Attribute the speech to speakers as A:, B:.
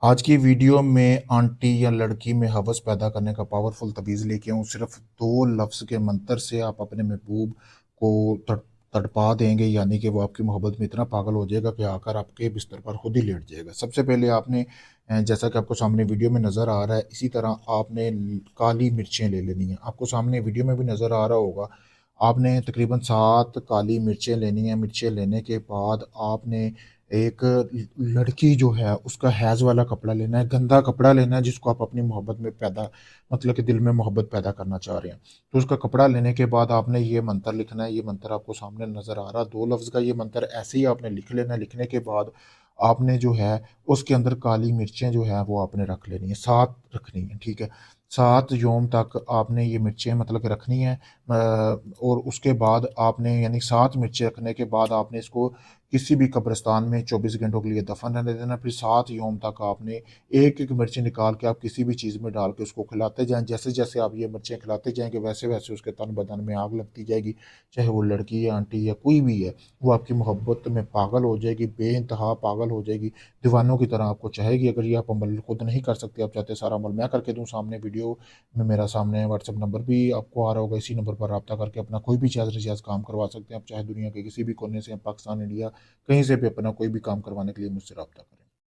A: आज की वीडियो में आंटी या लड़की में हवस पैदा करने का पावरफुल तवीज़ लेके आऊँ। सिर्फ दो लफ्ज़ के मंतर से आप अपने महबूब को तड़पा देंगे, यानी कि वो आपकी मोहब्बत में इतना पागल हो जाएगा कि आकर आपके बिस्तर पर खुद ही लेट जाएगा। सबसे पहले आपने जैसा कि आपको सामने वीडियो में नज़र आ रहा है, इसी तरह आपने काली मिर्चें ले लेनी है। आपको सामने वीडियो में भी नज़र आ रहा होगा। आपने तकरीबन 7 काली मिर्चें लेनी है। मिर्चें लेने के बाद आपने एक लड़की जो है उसका हैज़ वाला कपड़ा लेना है, गंदा कपड़ा लेना है जिसको आप अपनी मोहब्बत में पैदा, मतलब कि दिल में मोहब्बत पैदा करना चाह रहे हैं। तो उसका कपड़ा लेने के बाद आपने ये मंत्र लिखना है। ये मंत्र आपको सामने नज़र आ रहा है, 2 लफ्ज़ का ये मंत्र ऐसे ही आपने लिख लेना है। लिखने के बाद आपने जो है उसके अंदर काली मिर्चें जो है वो आपने रख लेनी है, 7 रखनी है, ठीक है? 7 यौम तक आपने ये मिर्चें मतलब कि रखनी है। और उसके बाद आपने यानी 7 मिर्चें रखने के बाद आपने इसको किसी भी कब्रिस्तान में 24 घंटों के लिए दफन रहने देना। फिर 7 यौम तक आपने एक-एक मिर्ची निकाल के आप किसी भी चीज़ में डाल के उसको खिलाते जाएँ। जैसे-जैसे आप ये मिर्चें खिलाते जाएँगे, वैसे-वैसे उसके तन बदन में आग लगती जाएगी। चाहे वो लड़की या आंटी या कोई भी है, वो आपकी मोहब्बत में पागल हो जाएगी, बेइंतहा पागल हो जाएगी, दीवानों की तरह आपको चाहेगी। अगर ये आप अमल खुद नहीं कर सकते, आप चाहते हैं सारा अमल मैं करके दूँ, सामने वीडियो में मेरा सामने व्हाट्सएप नंबर भी आपको आ रहा होगा। इसी नंबर पर राब्ता करके अपना कोई भी जायज़ काम करवा सकते हैं। आप चाहे दुनिया के किसी भी कोने से, पाकिस्तान, इंडिया, कहीं से भी अपना कोई भी काम करवाने के लिए मुझसे राब्ता करें।